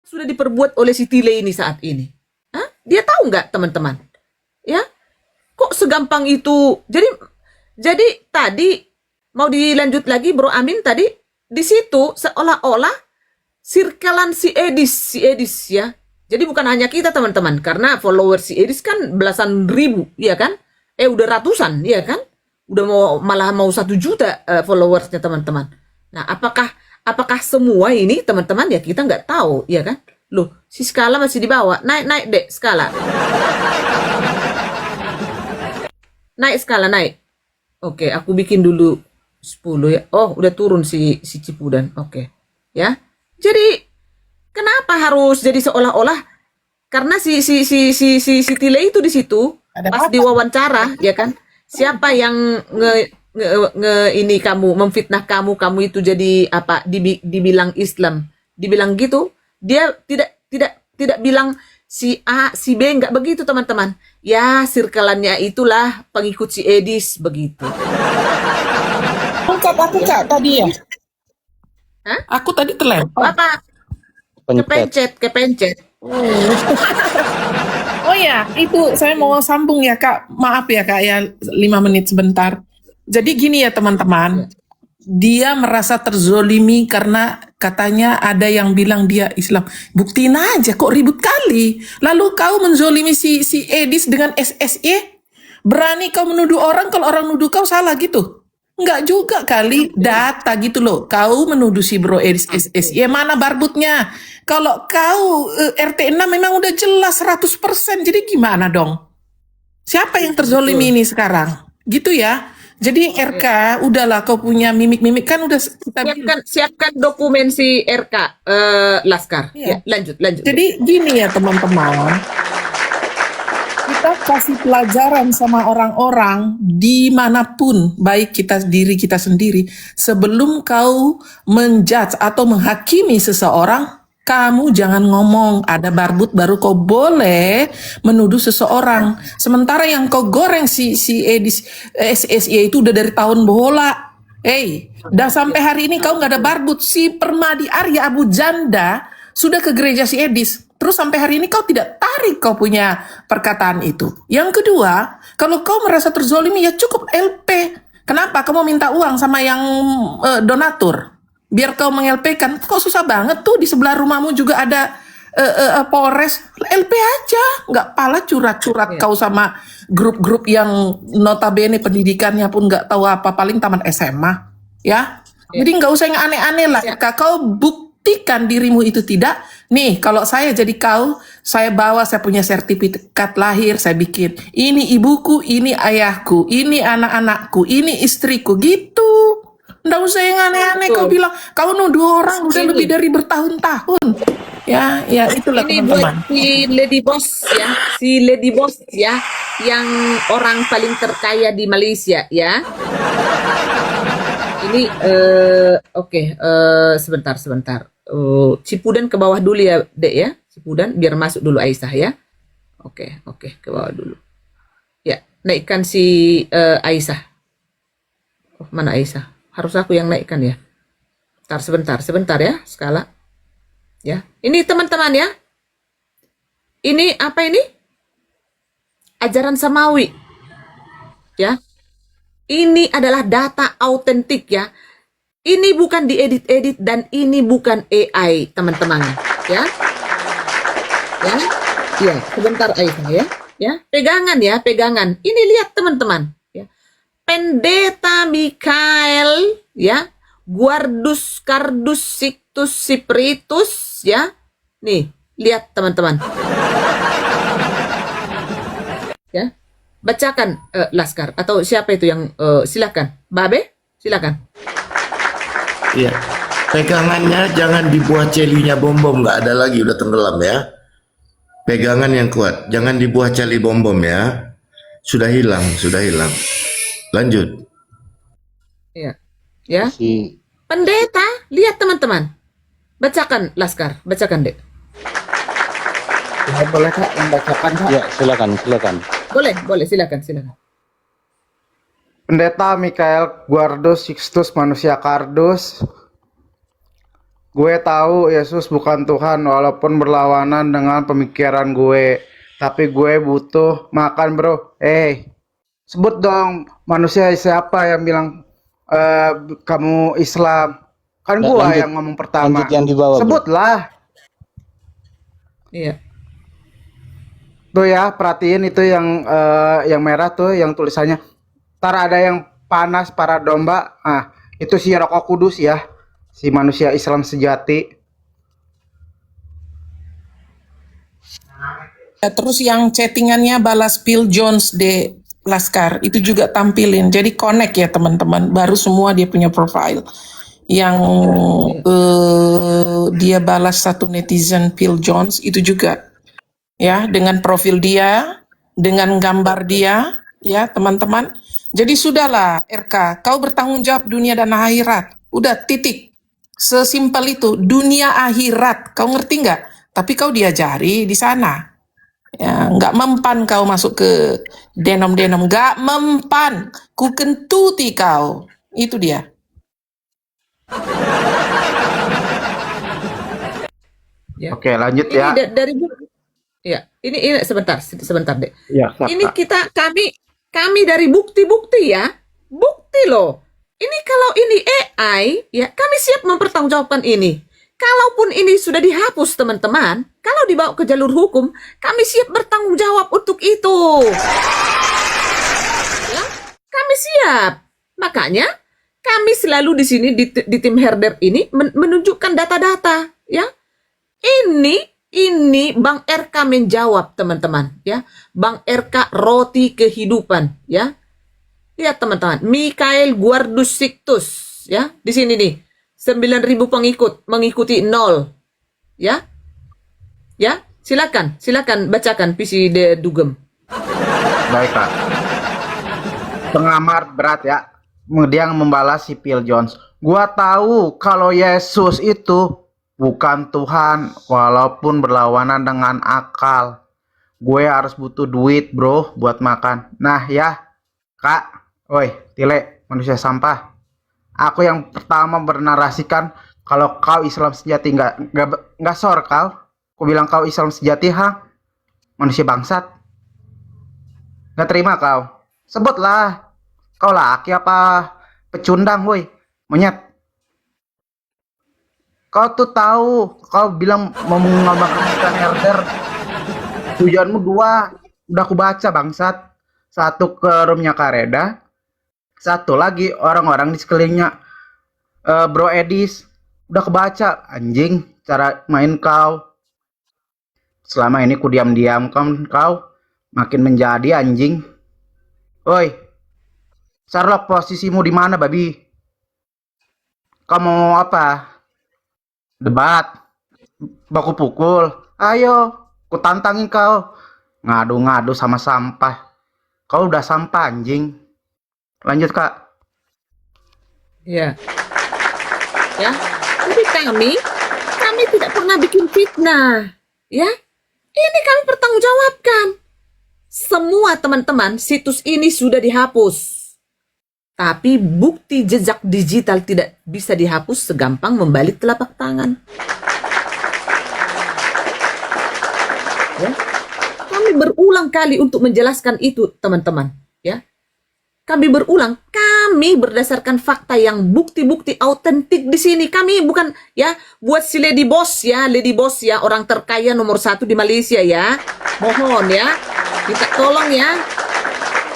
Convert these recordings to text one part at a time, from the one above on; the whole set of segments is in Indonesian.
sudah diperbuat oleh si Tile ini saat ini? Hah? Dia tahu nggak, teman-teman? Ya, kok segampang itu? Jadi tadi mau dilanjut lagi, Bro Amin tadi di situ seolah-olah sirkelan si Edis ya. Jadi bukan hanya kita, teman-teman, karena follower si Edis kan belasan ribu, ya kan? Udah ratusan, ya kan? Udah malah mau 1 juta followersnya, teman-teman. Nah, apakah semua ini, teman-teman, ya kita nggak tahu, ya kan? Loh, si skala masih di bawah. Naik dek skala. Naik skala, naik. Oke, aku bikin dulu 10 ya. Oh, udah turun si Cipudan. Oke. Ya. Jadi kenapa harus jadi seolah-olah karena si Tile itu di situ pas diwawancara, ya kan? Siapa yang ini kamu memfitnah kamu itu jadi apa? Dibilang Islam, dibilang gitu. Dia tidak bilang si A, si B, nggak begitu, teman-teman. Ya, sirkelannya itulah pengikut si Edis begitu. Aku Kak tadi ya. Hah? Aku tadi terlempar. Apa? Kepencet. Oh ya, itu saya mau sambung ya Kak. Maaf ya Kak ya, 5 menit sebentar. Jadi gini ya teman-teman. Dia merasa terzolimi karena katanya ada yang bilang dia Islam. Buktiin aja, kok ribut kali. Lalu kau menzolimi si Edis dengan SSY? Berani kau menuduh orang kalau orang nuduh kau salah gitu? Enggak juga kali, data gitu loh. Kau menuduh si Bro Edis SSY, mana barbutnya? Kalau kau RT 6 memang udah jelas 100%, jadi gimana dong? Siapa yang terzolimi ini sekarang? Gitu ya. Jadi RK, udahlah kau punya mimik-mimik kan udah kita siapkan dokumen si RK Laskar. Ya, lanjut. Jadi gini ya teman-teman. Kita kasih pelajaran sama orang-orang dimanapun, baik diri kita sendiri, sebelum kau menjudge atau menghakimi seseorang, kamu jangan ngomong ada barbut baru kau boleh menuduh seseorang. Sementara yang kau goreng si Edis SSY itu udah dari tahun bola. Dah sampai hari ini kau nggak ada barbut. Si Permadi Arya Abu Janda sudah ke gereja si Edis. Terus sampai hari ini kau tidak tarik kau punya perkataan itu. Yang kedua, kalau kau merasa terzolimi ya cukup LP. Kenapa kamu minta uang sama yang donatur? Biar kau meng-LP-kan, kok susah banget tuh di sebelah rumahmu juga ada Polres, LP aja, nggak pala curat-curat kau sama grup-grup yang notabene pendidikannya pun nggak tahu apa, paling taman SMA, ya. Jadi nggak usah yang aneh-aneh lah, kau buktikan dirimu itu tidak. Nih, kalau saya jadi kau, saya bawa, saya punya sertifikat lahir, saya bikin, ini ibuku, ini ayahku, ini anak-anakku, ini istriku, gitu. Nggak usah yang aneh-aneh, kau bilang, kau nuduh orang udah lebih dari bertahun-tahun. Ya itulah ini teman-teman. Buat si Lady Boss ya, yang orang paling terkaya di Malaysia ya. Ini sebentar. Cipudan ke bawah dulu ya, Dek ya. Cipudan biar masuk dulu Aisyah ya. Oke, ke bawah dulu. Ya, naikkan si Aisyah. Oh, mana Aisyah? Harus aku yang naikkan ya. Sebentar ya, skala. Ya, ini teman-teman ya. Ini apa ini? Ajaran Samawi. Ya. Ini adalah data autentik ya. Ini bukan diedit-edit dan ini bukan AI, teman-teman. Ya. Sebentar Aisyah ya. Ya, pegangan. Ini lihat teman-teman. Pendeta Mikael ya, Guardus Cardus Sictus Cypritus ya. Nih, lihat teman-teman. Ya. Bacakan Laskar atau siapa itu yang silakan. Babe, silakan. Iya. Pegangannya jangan dibuah celinya bom-bom, nggak ada lagi, udah tenggelam ya. Pegangan yang kuat, jangan dibuah celi bom-bom ya. Sudah hilang. Lanjut. Iya. Ya. Pendeta, lihat teman-teman. Bacakan Laskar, bacakan Dek. Boleh Kak membacakan Kak? Ya, silakan. Boleh, silakan. Pendeta Mikael Guardus Sixtus Manusia Kardus Gue tahu Yesus bukan Tuhan walaupun berlawanan dengan pemikiran gue. Tapi gue butuh makan, bro. Sebut dong manusia siapa yang bilang kamu Islam. Kan gue Lanjut, yang ngomong pertama. lanjut yang di bawah, bro. Sebutlah. Iya. Tuh ya, perhatiin itu yang merah tuh yang tulisannya. Ntar ada yang panas para domba. Ah, itu si Roh Kudus ya. Si manusia Islam sejati. Ya, terus yang chattingannya balas Phil Jones de Laskar itu juga tampilin. Jadi connect ya teman-teman. Baru semua dia punya profile. Yang dia balas satu netizen Phil Jones itu juga ya dengan profil dia, dengan gambar dia, ya teman-teman. Jadi sudahlah RK, kau bertanggung jawab dunia dan akhirat. Udah titik. Sesimpel itu, dunia akhirat. Kau ngerti nggak? Tapi kau diajari di sana. Ya, nggak mempan kau masuk ke denom-denom. Nggak mempan. Ku kentuti kau. Itu dia. Ya. Oke, lanjut Ini ya. dari ya, ini sebentar deh. Ya, Ini kami dari bukti-bukti ya. Bukti loh. Ini kalau ini AI, ya kami siap mempertanggungjawabkan ini. Kalaupun ini sudah dihapus teman-teman, kalau dibawa ke jalur hukum, kami siap bertanggung jawab untuk itu. Ya, kami siap. Makanya kami selalu di sini di tim Herder ini menunjukkan data-data, ya. Ini Bang RK menjawab teman-teman, ya. Bang RK roti kehidupan, ya. Lihat teman-teman, Mikhail Guardus Sictus, ya, di sini nih, 9.000 pengikut, mengikuti 0, ya, ya, silakan bacakan PC de Dugem. baik Kak. Pengamat berat ya. Kemudian membalas si Phil Jones. Gua tahu kalau Yesus itu bukan Tuhan walaupun berlawanan dengan akal. Gue harus butuh duit bro buat makan. Nah ya Kak. Woi, Tile, manusia sampah. Aku yang pertama bernarasikan kalau kau Islam sejati nggak sor kau. Aku bilang kau Islam sejati manusia bangsat. Nggak terima kau. Sebutlah. Kau laki apa pecundang, woi, monyet. Kau tuh tahu, kau bilang mau mengembangkan herder. Tujuanmu 2, udah aku baca bangsat. 1 ke roomnya Kareda. 1 lagi orang-orang di sekelilingnya Bro Edis. Udah kebaca anjing cara main kau. Selama ini ku diam-diam kau makin menjadi anjing. Woi, Sherlock posisimu di mana babi? Kau mau apa? Debat? Baku pukul? Ayo, ku tantangin kau. Ngadu-ngadu sama sampah. Kau udah sampah anjing. Lanjut Kak. Ya. Ya. Jadi kami tidak pernah bikin fitnah. Ya. Ini kami pertanggungjawabkan. Semua teman-teman, situs ini sudah dihapus. Tapi bukti jejak digital tidak bisa dihapus segampang membalik telapak tangan. Ya. Kami berulang kali untuk menjelaskan itu, teman-teman. Ya. Kami berulang, kami berdasarkan fakta yang bukti-bukti autentik di sini. Kami bukan ya buat si Lady Boss ya, orang terkaya nomor 1 di Malaysia ya. Mohon ya, kita tolong ya.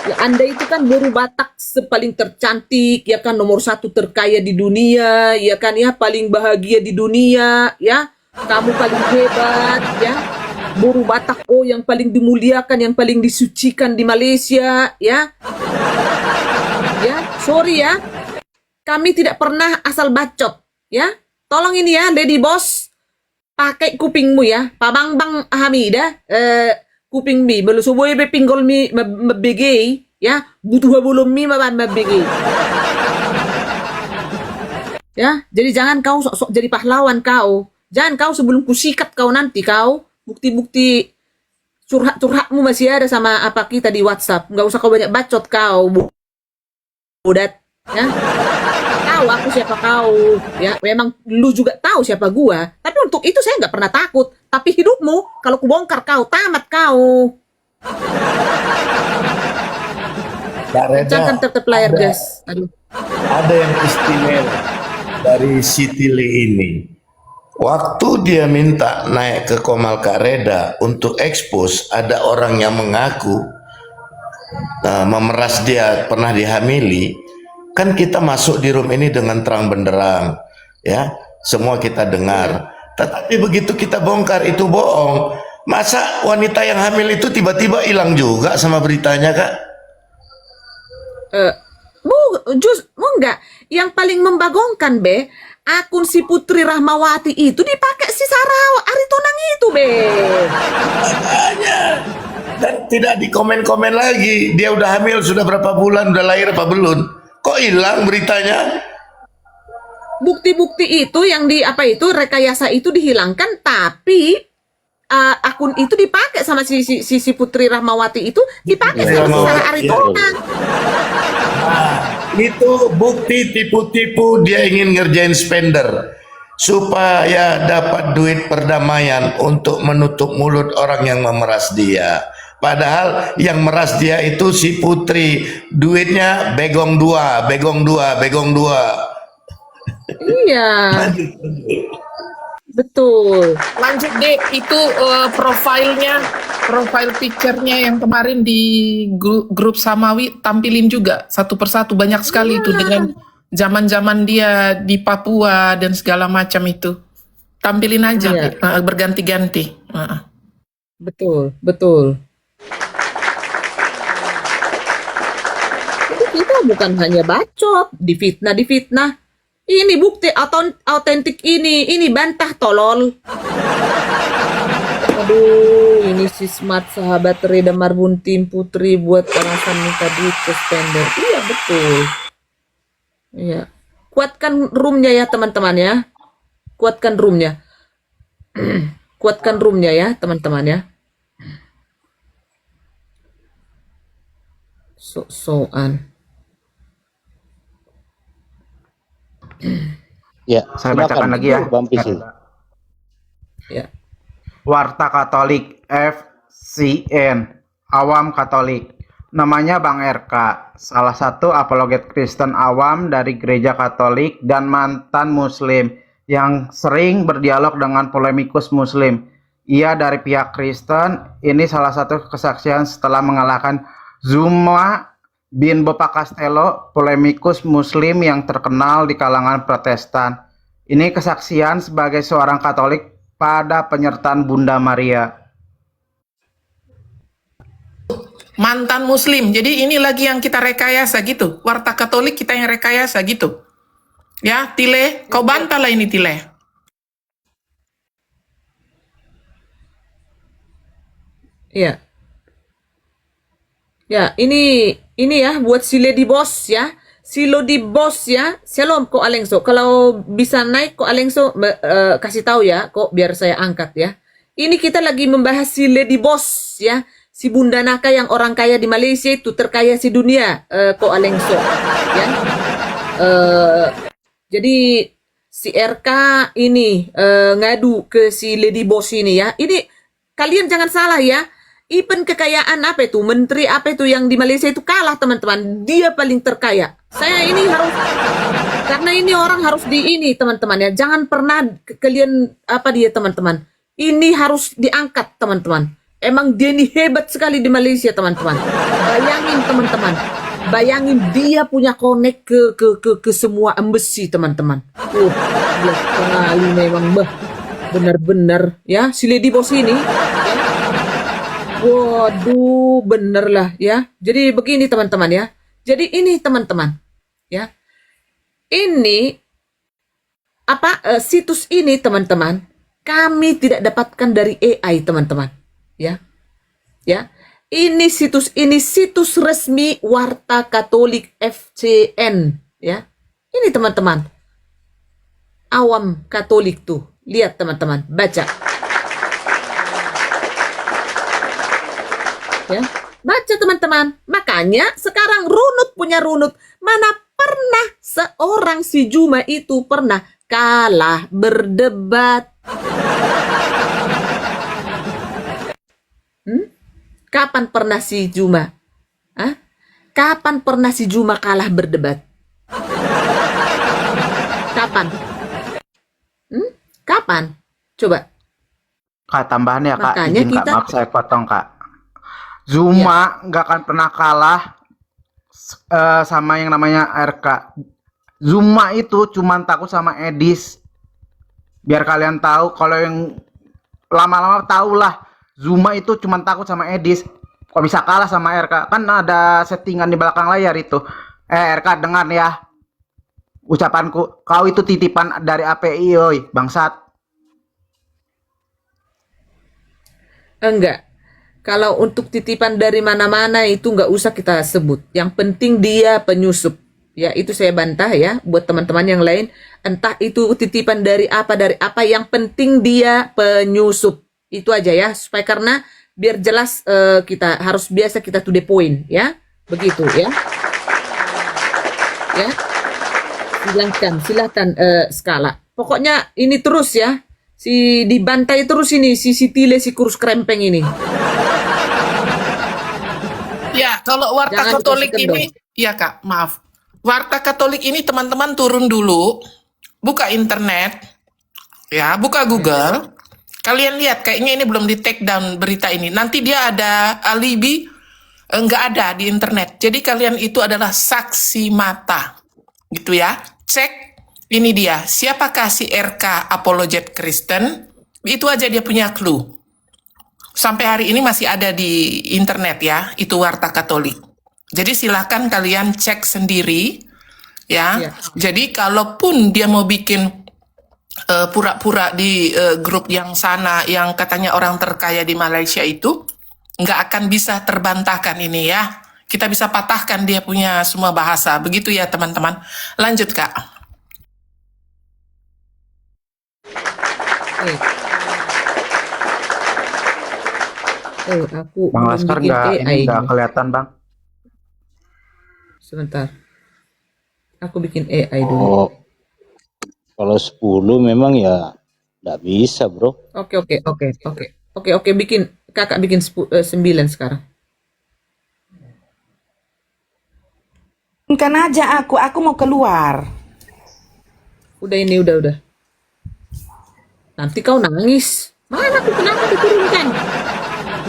Ya, Anda itu kan baru Batak paling tercantik, ya kan nomor 1 terkaya di dunia, ya kan ya paling bahagia di dunia, ya kamu paling hebat, ya baru Batak yang paling dimuliakan, yang paling disucikan di Malaysia, ya. Ya, sorry ya, kami tidak pernah asal bacot, ya. Tolong ini ya, Lady Boss, pakai kupingmu ya, Pak Bang Hamida, kuping mi belum subuh be pinggol mi mabigay ya butuh belum mi mabigay ya. Jadi jangan kau sok-sok jadi pahlawan kau, jangan kau sebelum kusikat kau nanti kau bukti-bukti curhatmu masih ada sama apa kita di WhatsApp. Nggak usah kau banyak bacot kau budat ya. Kau tahu aku siapa kau, ya. Memang lu juga tahu siapa gua. Tapi untuk itu saya nggak pernah takut. Tapi hidupmu, kalau kubongkar kau, tamat kau. Kak Kencangkan Reda, tetap layar, ada, guys. Aduh. ada yang istimewa dari Siti Lee ini. Waktu dia minta naik ke Komal Kak Reda untuk expose, ada orang yang mengaku memeras dia pernah dihamili. Kan kita masuk di room ini dengan terang benderang, ya, semua kita dengar. Tetapi begitu kita bongkar itu bohong. Masa wanita yang hamil itu tiba-tiba hilang juga sama beritanya, Kak? Eh, enggak. Yang paling membagongkan, Be, akun si Putri Rahmawati itu dipakai si Sarawak Aritonang itu, Be. Dan tidak di komen-komen lagi. Dia udah hamil sudah berapa bulan, udah lahir apa belum? Kok hilang beritanya? Bukti-bukti itu yang di apa itu rekayasa itu dihilangkan, tapi akun itu dipakai sama si Putri Rahmawati itu dipakai Putri sama si Rahmawati, Sarah Aritonang. Itu bukti tipu-tipu dia ingin ngerjain spender supaya dapat duit perdamaian untuk menutup mulut orang yang memeras dia. Padahal yang meras dia itu si Putri, duitnya begong dua, begong dua, begong dua. Iya, betul. Lanjut deh, itu profile picture-nya yang kemarin di grup Samawi tampilin juga satu persatu, banyak sekali itu dengan zaman-zaman dia di Papua dan segala macam itu. Tampilin aja, Iya. berganti-ganti. Betul, betul. Jadi kita bukan hanya bacot, difitnah. Ini bukti autentik ini bantah tolol. Aduh, ini si smart sahabat Reda Marbuntin Putri buat alasan minta duit ke spender. Iya, betul. Iya. Kuatkan roomnya ya, teman-teman ya. Kuatkan roomnya. Kuatkan roomnya ya, teman-teman ya. So-soan. Ya, Saya silakan, bacakan lagi ya. Bang Pisi. Ya. Warta Katolik FCN, awam Katolik. Namanya Bang RK, salah satu apologet Kristen awam dari gereja Katolik dan mantan Muslim yang sering berdialog dengan polemikus Muslim. Ia dari pihak Kristen, ini salah satu kesaksian setelah mengalahkan Zuma bin Bopa Castello, polemikus Muslim yang terkenal di kalangan Protestan. Ini kesaksian sebagai seorang Katolik pada penyertaan Bunda Maria. Mantan Muslim, jadi ini lagi yang kita rekayasa gitu. Warta Katolik kita yang rekayasa gitu. Ya, Tile, kau bantah lah ini Tile. Iya. Ya, ini ya buat si Lady Boss ya. Si Lady Boss ya. Shalom kok Alengso. Kalau bisa naik kok Alengso kasih tahu ya kok biar saya angkat ya. Ini kita lagi membahas si Lady Boss ya. Si Bunda Naka yang orang kaya di Malaysia itu terkaya si dunia kok Alengso ya. Jadi si RK ini ngadu ke si Lady Boss ini ya. Ini kalian jangan salah ya. Even kekayaan apa itu, menteri apa itu yang di Malaysia itu kalah teman-teman. Dia paling terkaya. Saya ini harus, karena ini orang harus di ini teman-teman ya. Jangan pernah kalian apa dia teman-teman. Ini harus diangkat teman-teman. Emang dia ini hebat sekali di Malaysia teman-teman. Bayangin teman-teman. Bayangin dia punya connect ke semua embassy teman-teman. Dia sekali memang benar-benar ya si Lady Boss ini. Waduh, bener lah ya. Jadi begini teman-teman ya. Jadi ini teman-teman ya. Ini apa situs ini teman-teman kami tidak dapatkan dari AI teman-teman ya. Ya. Ini situs resmi Warta Katolik FCN ya. Ini teman-teman. Awam Katolik tuh. Lihat teman-teman, baca. Ya, baca teman-teman. Makanya sekarang runut punya runut. Mana pernah seorang si Juma itu pernah kalah berdebat? Kapan pernah si Juma? Hah? Kapan pernah si Juma kalah berdebat? Kapan? Kapan? Coba. Kak, tambahan ya Kak, Makanya izin Kak, kita- maaf saya potong Kak. Zuma nggak akan pernah kalah sama yang namanya RK. Zuma itu cuman takut sama Edis. Biar kalian tahu, kalau yang lama-lama tahulah, Zuma itu cuman takut sama Edis. Kok bisa kalah sama RK? Kan ada settingan di belakang layar itu. RK, dengar ya ucapanku, kau itu titipan dari API, oi, bangsat. Enggak. Kalau untuk titipan dari mana-mana itu nggak usah kita sebut. Yang penting dia penyusup. Ya, itu saya bantah ya buat teman-teman yang lain. Entah itu titipan dari apa, yang penting dia penyusup. Itu aja ya, supaya karena biar jelas kita harus biasa kita to the point ya. Begitu ya. Ya. Silahkan Skala. Pokoknya ini terus ya. Si dibantai terus ini si Tile si kurus krempeng ini. Ya, kalau Warta Jangan Katolik dikasih ini, ya Kak, maaf. Warta Katolik ini teman-teman turun dulu, buka internet, ya, buka Google. Kalian lihat, kayaknya ini belum di take down berita ini. Nanti dia ada alibi, nggak ada di internet. Jadi kalian itu adalah saksi mata, gitu ya. Cek, ini dia. Siapakah si RK Apologet Kristen? Itu aja dia punya clue. Sampai hari ini masih ada di internet ya, itu Warta Katolik. Jadi silakan kalian cek sendiri ya. Iya. Jadi kalaupun dia mau bikin pura-pura di grup yang sana yang katanya orang terkaya di Malaysia itu, nggak akan bisa terbantahkan ini ya. Kita bisa patahkan dia punya semua bahasa. Begitu ya teman-teman. Lanjut Kak. Aku Bang belum Laskar bikin nggak AI ini nggak nih. kelihatan Bang. Sebentar. Aku bikin AI dulu. Oh, kalau 10 memang ya nggak bisa, bro. Oke, bikin kakak bikin 9 sekarang. Kan aja aku mau keluar. Udah ini udah. Nanti kau nangis. Mana aku kenapa diturunkan?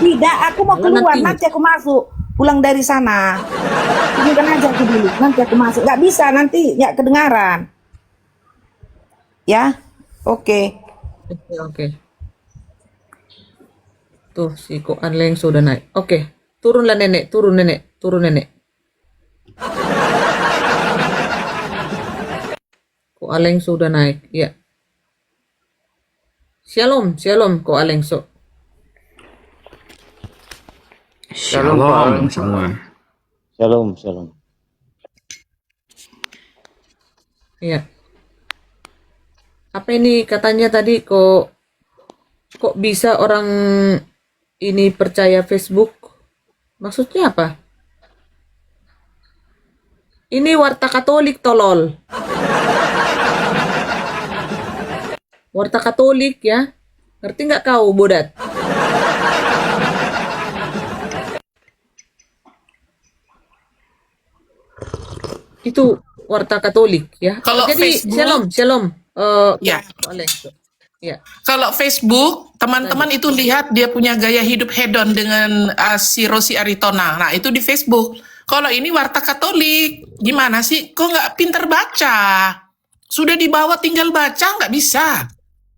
Tidak, aku mau Malah keluar, nanti- nanti aku masuk. Pulang dari sana. Tunggukan aja aku dulu, nanti aku masuk. Nggak bisa, nanti nggak kedengaran. Ya, oke. Oke. Tuh si Ko Anleng sudah naik. Oke, turunlah nenek, turun nenek. Ko Aleng sudah naik, ya. Shalom Ko Aleng so. Shalom semua. Shalom. Iya. Apa ini katanya tadi kok bisa orang ini percaya Facebook? Maksudnya apa? Ini Warta Katolik tolol. Warta Katolik ya. Ngerti nggak kau, Bodat? Itu Warta Katolik ya. Kalau Jadi Facebook- shalom. Ya. Boleh. Ya. Kalau Facebook, teman-teman itu lihat dia punya gaya hidup hedon dengan si Rosi Aritona. Nah, itu di Facebook. Kalau ini Warta Katolik, gimana sih? Kok nggak pinter baca? Sudah dibawa tinggal baca, nggak bisa.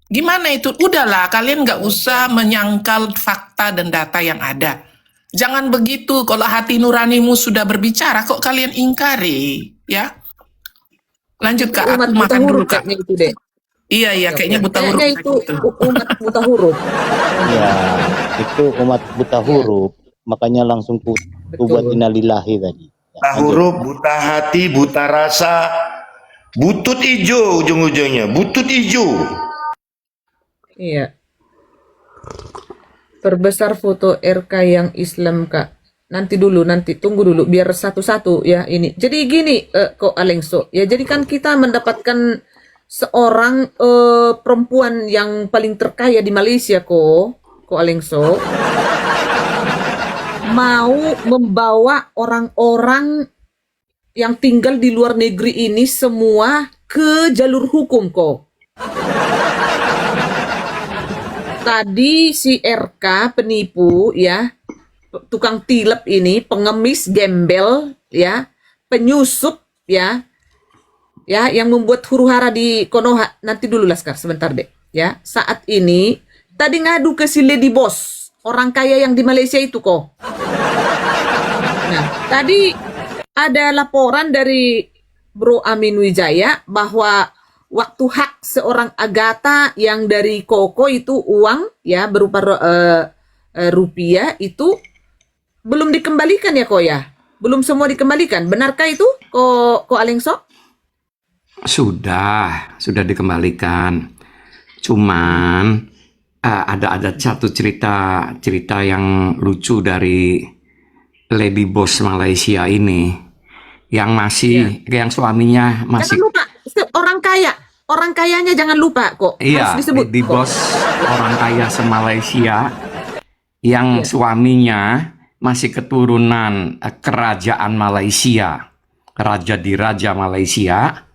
Gimana itu? Udahlah, kalian nggak usah menyangkal fakta dan data yang ada. Jangan begitu, kalau hati nuranimu sudah berbicara, kok kalian ingkari, ya? Lanjut Kak, Umat aku buta makan dulu huruf Kak. kayaknya itu deh. Iya, kayaknya buta huruf. Kayaknya itu umat buta huruf. Ya, itu umat buta huruf. Makanya langsung ku buat innalillahi tadi. Ya, Buta lanjut. huruf, buta hati, buta rasa, butut hijau ujung-ujungnya, butut hijau. Iya. Perbesar foto RK yang Islam, Kak. nanti dulu, nanti tunggu dulu biar satu-satu ya ini. Jadi gini, kok Alengso, ya jadi kan kita mendapatkan seorang perempuan yang paling terkaya di Malaysia kok Alengso, mau membawa orang-orang yang tinggal di luar negeri ini semua ke jalur hukum kok. Tadi si RK penipu ya, tukang tilep ini, pengemis, gembel ya, penyusup ya, yang membuat huru-hara di Konoha. Nanti dulu Laskar, sebentar deh ya. Saat ini tadi ngadu ke si Lady Boss, orang kaya yang di Malaysia itu kok. Nah, tadi ada laporan dari Bro Amin Wijaya bahwa waktu hak seorang Agatha yang dari Koko itu uang ya berupa rupiah itu belum dikembalikan ya kok ya? Belum semua dikembalikan. Benarkah itu kok Alengso? Sudah dikembalikan. Cuman ada satu cerita yang lucu dari Lady Boss Malaysia ini yang masih yang suaminya masih. Jangan lupa orang kayanya jangan lupa kok. Iya, harus disebut. Lady Boss orang kaya se-Malaysia yang suaminya masih keturunan kerajaan Malaysia, raja di raja Malaysia,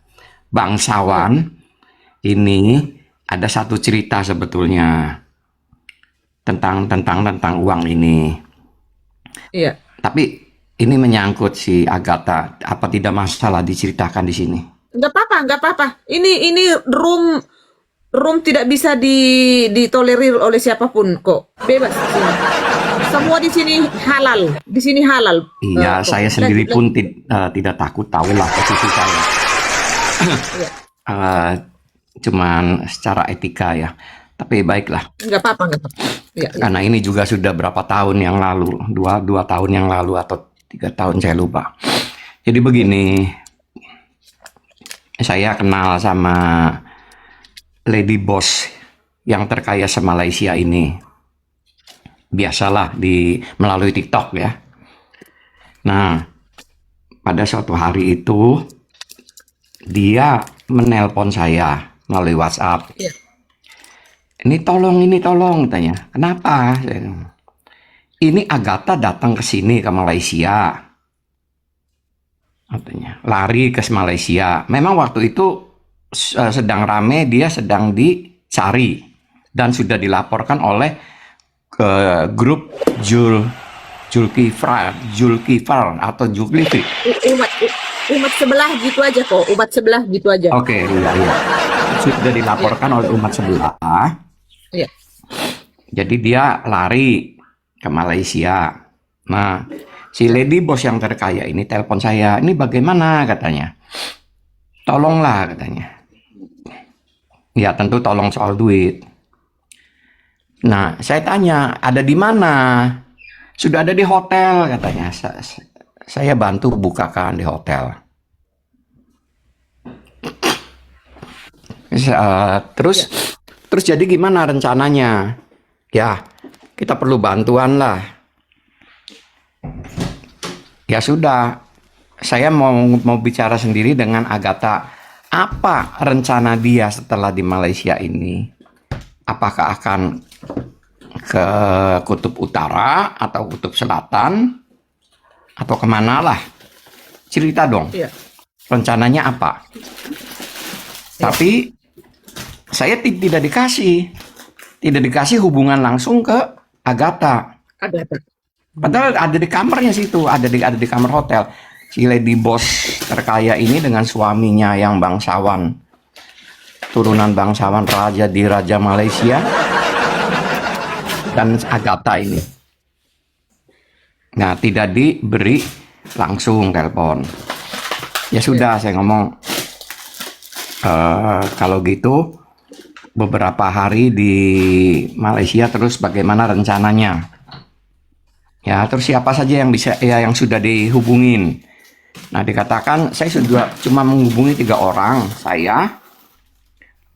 bangsawan. Ini ada satu cerita sebetulnya tentang uang ini. Iya. Tapi ini menyangkut si Agatha. Apa tidak masalah diceritakan di sini? Nggak apa-apa. Ini room tidak bisa ditolerir oleh siapapun kok. Bebas di sini. Semua di sini halal. Di sini halal. Iya, kok. saya sendiri pun tidak takut, tahulah posisi saya. Iya. Cuman secara etika ya. Tapi baiklah. Nggak apa-apa. Iya. Karena ini juga sudah berapa tahun yang lalu, dua tahun yang lalu atau 3 tahun saya lupa. Jadi begini, saya kenal sama Lady Boss yang terkaya se-Malaysia ini. Biasalah melalui TikTok ya. Nah, pada suatu hari itu dia menelpon saya melalui WhatsApp. Iya. Ini tolong, tanya. Kenapa? Ini Agatha datang ke sini ke Malaysia. Katanya, lari ke Malaysia. Memang waktu itu sedang rame, dia sedang dicari dan sudah dilaporkan oleh grup Zulkifar atau Zulkifli. Umat sebelah gitu aja kok. Umat sebelah gitu aja. Oke, iya. Sudah dilaporkan oleh umat sebelah. Iya. Jadi dia lari ke Malaysia. Nah, si Lady Boss yang terkaya ini telepon saya. Ini bagaimana katanya? Tolonglah katanya. Ya tentu tolong soal duit. Nah, saya tanya, ada di mana? Sudah ada di hotel katanya. Saya bantu bukakan di hotel. Terus jadi gimana rencananya? Ya, kita perlu bantuan lah. Ya sudah, saya mau bicara sendiri dengan Agatha. Apa rencana dia setelah di Malaysia ini? Apakah akan ke kutub utara atau kutub selatan? Atau kemana lah? Cerita dong. Iya. Rencananya apa? Tapi saya tidak dikasih hubungan langsung ke Agatha. Padahal ada di kamarnya situ, ada di kamar hotel. Si Lady Boss terkaya ini dengan suaminya yang bangsawan, turunan bangsawan raja di raja Malaysia, dan Agatha ini. Nah, tidak diberi langsung telepon. Ya sudah, saya ngomong, kalau gitu beberapa hari di Malaysia, terus bagaimana rencananya? Ya, terus siapa saja yang bisa yang sudah dihubungin? Nah, dikatakan saya sudah cuma menghubungi 3 orang, saya,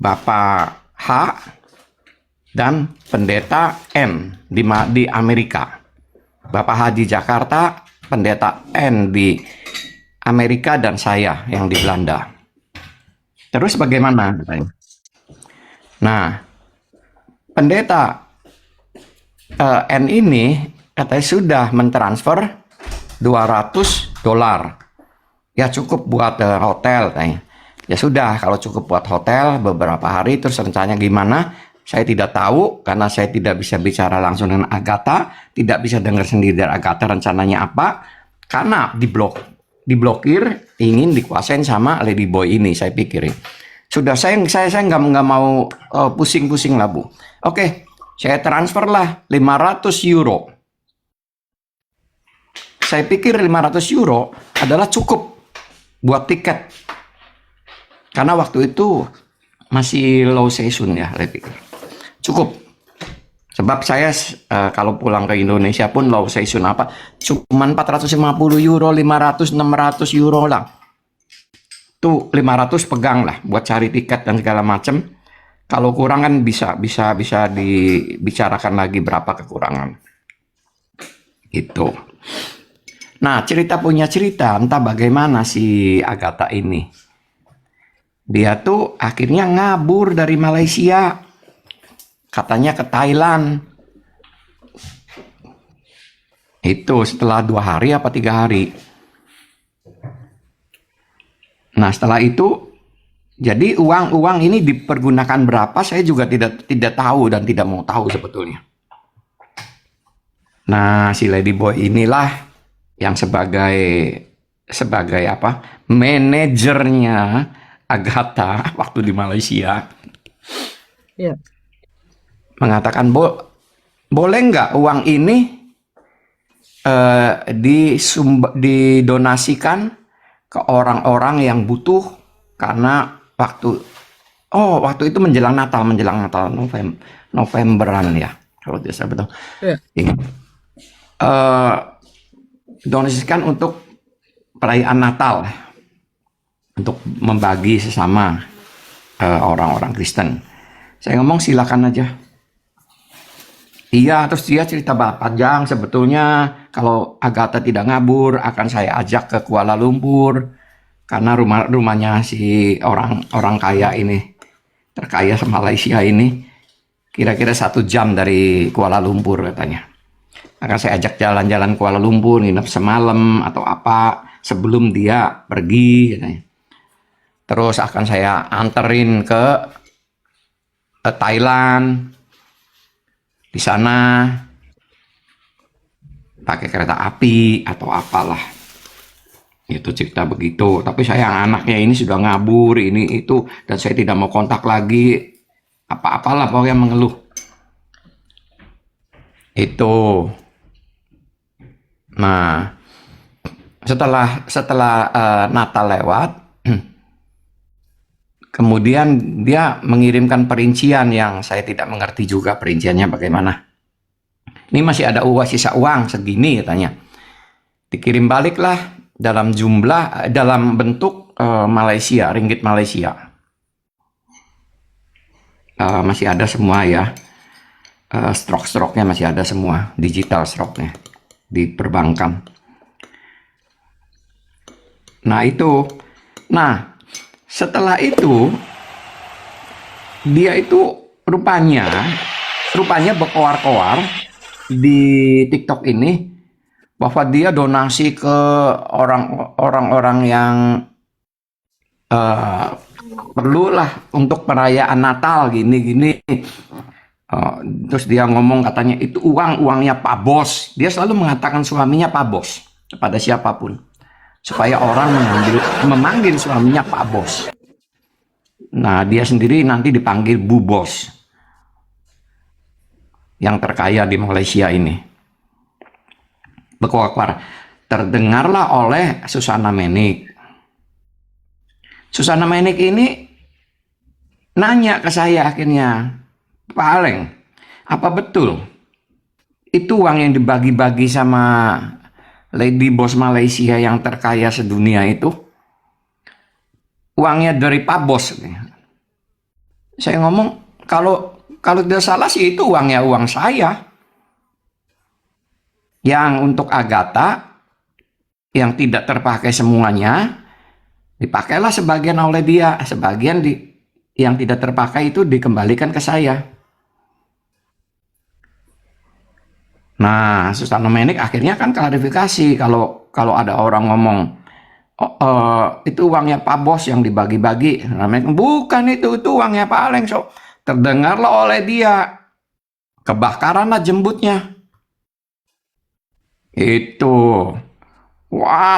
Bapak H, dan Pendeta M di Amerika. Bapak Haji Jakarta, Pendeta N di Amerika, dan saya yang di Belanda. Terus bagaimana? Nah, Pendeta N ini katanya sudah mentransfer $200. Ya cukup buat hotel katanya. Ya sudah, kalau cukup buat hotel beberapa hari, terus rencananya gimana? Saya tidak tahu karena saya tidak bisa bicara langsung dengan Agatha, tidak bisa dengar sendiri dari Agatha rencananya apa, karena diblokir, ingin dikuasain sama Lady Boy ini, saya pikirin. Sudah, saya nggak mau pusing-pusing lah, Bu. Oke, saya transfer lah €500. Saya pikir €500 adalah cukup buat tiket. Karena waktu itu masih low season ya, saya pikir. Cukup. Sebab saya kalau pulang ke Indonesia pun low season apa, cuman €450, €500, €600 lah. Tuh 500 pegang lah buat cari tiket dan segala macam. Kalau kurang kan bisa dibicarakan lagi berapa kekurangan. Itu. Nah, punya cerita, entah bagaimana si Agatha ini. Dia tuh akhirnya ngabur dari Malaysia. Katanya ke Thailand. Itu setelah 2 hari apa 3 hari. Nah, setelah itu, jadi uang ini dipergunakan berapa, saya juga tidak tahu dan tidak mau tahu sebetulnya. Nah, si Lady Boy inilah yang sebagai apa, manajernya Agatha waktu di Malaysia. Iya. Mengatakan, boleh nggak uang ini didonasikan ke orang-orang yang butuh, karena waktu itu menjelang Natal Novemberan ya, kalau tidak salah betul. Iya. Donasikan untuk perayaan Natal, untuk membagi sesama orang-orang Kristen. Saya ngomong silakan aja. Iya, terus dia cerita panjang, sebetulnya kalau Agatha tidak ngabur akan saya ajak ke Kuala Lumpur, karena rumahnya si orang kaya ini, terkaya sama Malaysia ini, kira-kira 1 jam dari Kuala Lumpur katanya. Akan saya ajak jalan-jalan Kuala Lumpur, nginep semalam atau apa sebelum dia pergi katanya. Terus akan saya anterin ke Thailand. Di sana pakai kereta api atau apalah. Itu cerita begitu. Tapi saya anaknya ini sudah ngabur, ini itu, dan saya tidak mau kontak lagi. Apa-apalah pokoknya mengeluh. Itu. Nah, setelah Natal lewat, kemudian dia mengirimkan perincian yang saya tidak mengerti juga perinciannya bagaimana. Ini masih ada sisa uang segini katanya. Dikirim baliklah dalam bentuk Malaysia, ringgit Malaysia. Masih ada semua ya. Stroke-nya masih ada semua, digital stroke-nya di perbankan. Nah, itu. Nah, setelah itu dia itu rupanya berkoar-koar di TikTok ini bahwa dia donasi ke orang-orang yang perlulah untuk perayaan Natal gini-gini. Terus dia ngomong katanya itu uangnya Pak Bos. Dia selalu mengatakan suaminya Pak Bos kepada siapapun, supaya orang memanggil suaminya Pak Bos. Nah, dia sendiri nanti dipanggil Bu Bos, yang terkaya di Malaysia ini. Berkoar-koar. Terdengarlah oleh Susana Menik. Susana Menik ini nanya ke saya akhirnya, Pak Aleng, apa betul itu uang yang dibagi-bagi sama Lady Boss Malaysia yang terkaya sedunia itu uangnya dari Pak Bos? Saya ngomong, kalau tidak salah sih itu uang saya. Yang untuk Agatha yang tidak terpakai semuanya dipakailah sebagian oleh dia, sebagian yang tidak terpakai itu dikembalikan ke saya. Nah, Susana Menik akhirnya kan klarifikasi kalau ada orang ngomong, itu uangnya Pak Bos yang dibagi-bagi. Namanya bukan itu uangnya Pak Alengso. Terdengarlah oleh dia, kebakaranlah jembutnya. Itu, wah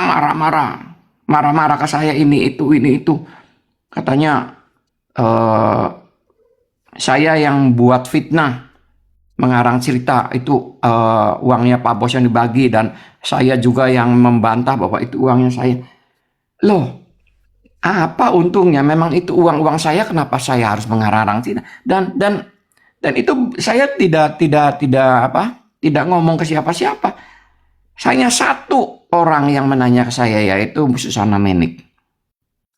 marah-marah ke saya ini itu. Katanya saya yang buat fitnah, mengarang cerita itu uangnya Pak Bos yang dibagi dan saya juga yang membantah bahwa itu uangnya saya. Loh, apa untungnya? Memang itu uang saya, kenapa saya harus mengarang cerita? Dan itu saya tidak ngomong ke siapa-siapa. Hanya satu orang yang menanya ke saya, yaitu Susana Menik.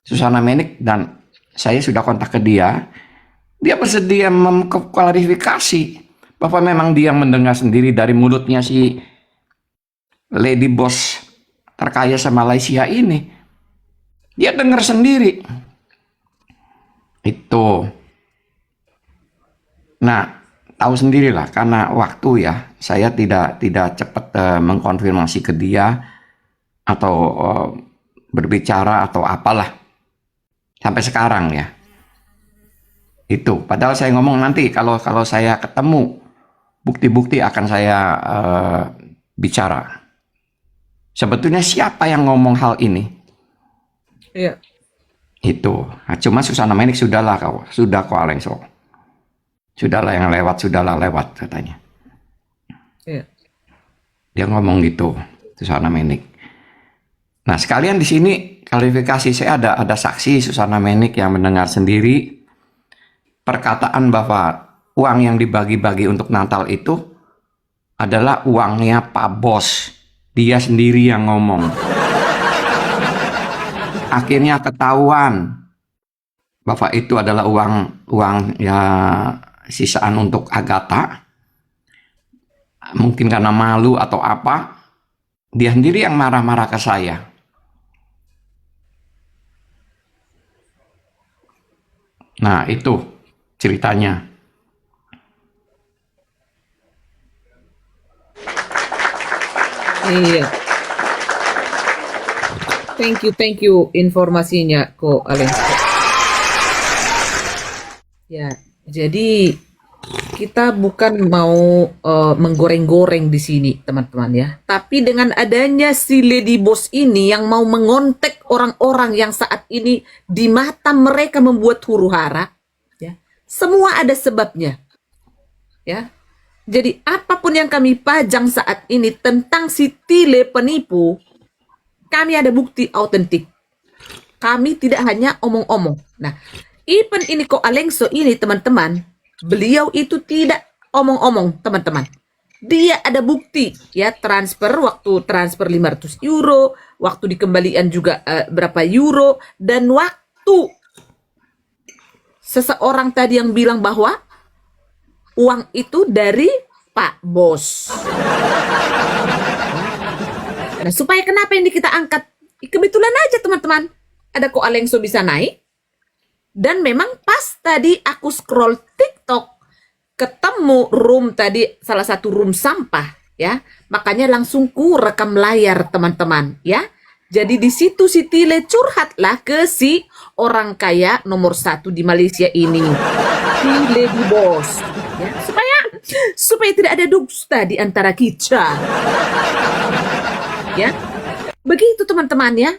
Susana Menik, dan saya sudah kontak ke dia. Dia bersedia mengklarifikasi bahwa memang dia mendengar sendiri dari mulutnya si Lady Boss terkaya se-Malaysia ini. Dia dengar sendiri. Itu. Nah, tahu sendirilah karena waktu ya, saya tidak cepat mengkonfirmasi ke dia atau berbicara atau apalah sampai sekarang ya. Itu. Padahal saya ngomong nanti kalau saya ketemu bukti-bukti akan saya bicara. Sebetulnya siapa yang ngomong hal ini? Iya. Itu. Nah, cuma Susana Menik sudah kok Alengso. Sudahlah yang lewat katanya. Iya. Dia ngomong gitu, Susana Menik. Nah, sekalian di sini klarifikasi, saya ada saksi Susana Menik yang mendengar sendiri perkataan bahwa uang yang dibagi-bagi untuk Natal itu adalah uangnya Pak Bos. Dia sendiri yang ngomong. Akhirnya ketahuan bahwa itu adalah uang ya sisaan untuk Agatha. Mungkin karena malu atau apa, dia sendiri yang marah-marah ke saya. Nah, itu ceritanya. Iya. Thank you informasinya kok Alengso. Ya, jadi kita bukan mau menggoreng-goreng di sini, teman-teman ya. Tapi dengan adanya si Lady Boss ini yang mau mengontek orang-orang yang saat ini di mata mereka membuat huru-hara, ya. Semua ada sebabnya. Ya. Jadi apapun yang kami pajang saat ini tentang si Tile penipu, kami ada bukti autentik. Kami tidak hanya omong-omong. Nah, even ini kok Alengso ini teman-teman, beliau itu tidak omong-omong teman-teman. Dia ada bukti ya, waktu transfer 500 euro, waktu dikembalian juga berapa euro, dan waktu seseorang tadi yang bilang bahwa uang itu dari Pak Bos. Nah, supaya kenapa ini kita angkat? Kebetulan aja teman-teman, ada kok Alengso bisa naik. Dan memang pas tadi aku scroll TikTok, ketemu room tadi, salah satu room sampah, ya. Makanya langsung ku rekam layar teman-teman, ya. Jadi di situ si Tile curhatlah ke si orang kaya nomor 1 di Malaysia ini, si Lady Boss, ya. Supaya tidak ada dusta di antara kita. Ya, begitu teman-teman ya.